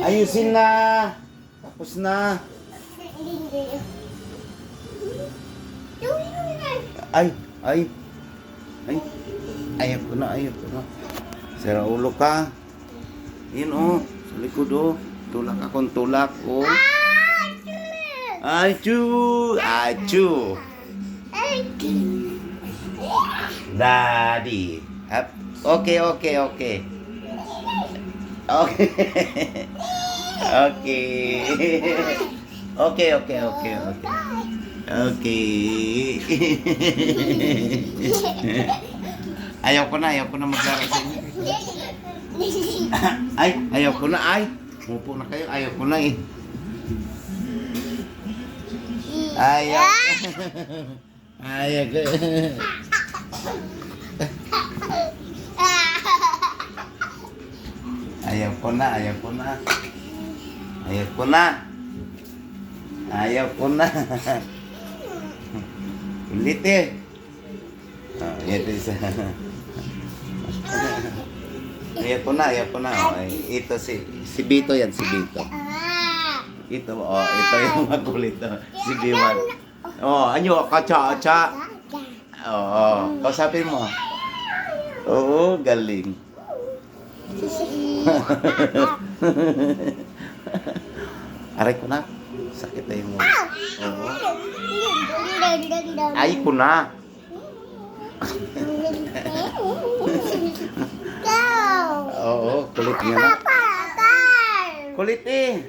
Ayusin na. Tapos na. Ay, ay. Ay. Ayaw ko na, ayaw ko na. Sira ulo ka. Yun oh, sa likod oh. Tulak akong tulak oh. Achu! Achu! Daddy. Up. Okay, okay, okay. Okay. Okay. Okay, okay, okay, okay. Okay. Ayaw ko na maglaro sa inyo. Ay, ayaw ko na, ay. Mupo na kayo, ayaw ko na eh. Ayaw. Ayaw ko. Ayaw ko na, ayaw ko na. Ayaw ko na. Ayaw ko na. Ulit eh. Oh, ito isa. Ayaw ko na, ayaw ko na. Oh, ito si Bito yan, si Bito. Ito, oh, ito yung makulit. Oh. Si Biwan. Oh, anyo, kacha-acha. Oo, kausapin mo. Oo, galing. Aray ko na. Sakit na yung ulo. Oo. Ay ko na. Oo, kulit niya na. Kulit eh.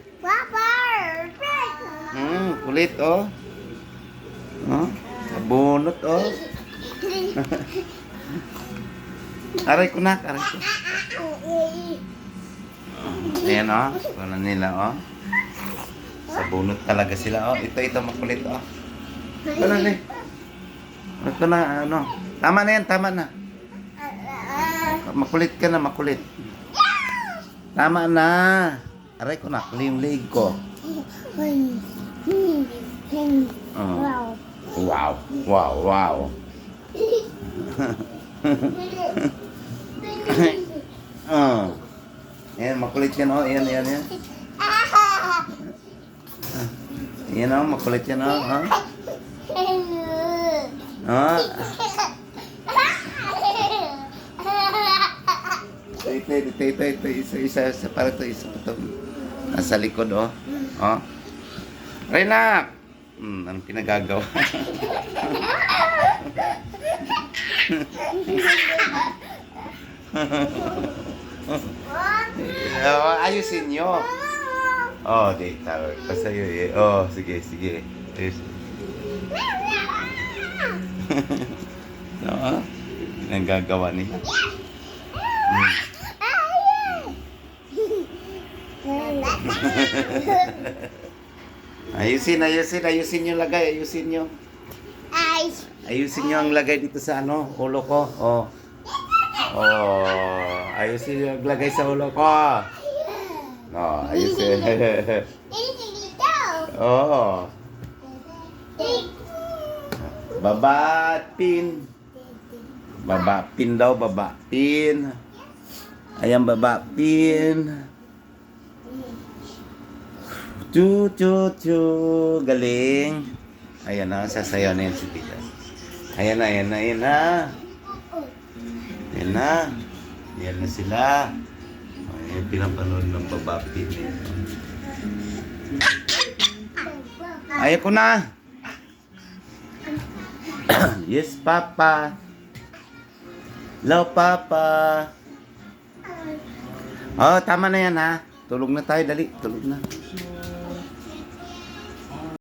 Kulit oh. Oh, bunot oh. Aray ko na, aray ko. Ayan oh, wala nila oh. Sa bunot talaga sila oh. Ito makulit oh. Ito na eh. Ito na ano. Tama na yan, tama na. Makulit ka na, makulit. Tama na. Aray ko na, yung leg ko. Oh. Wow, wow, wow. Oh. Ayan, makulit yan oh. Ayan. Ayan oh, makulit yan oh. Oh. Ito, isa, para ito, isa pa ito. Nasa likod oh. Oh. Renak! Anong pinagagawa? Ayusin nyo. Oh, data. Pasayo eh. Oh, sige. Ayusin. No, nagagawa niya. Ayusin nyo lagay, ayusin nyo. Ayusin nyo ang lagay dito sa ano, ulo ko. Oh. Oh, ayusin nyo ang lagay sa ulo ko. Oh, ayusin. Oh. Baba pin. Baba pin daw, baba pin. Ayan, baba pin. Chu. Galing. Ayan na, sasayaw na yan si Tita. Ayan na. Ayan na sila. Ayan, pinapanood ng baba pin. Ayaw ko na. Yes, Papa. Love, Papa. Oh, tama na yan ha. Tulog na tayo, dali. Tulog na.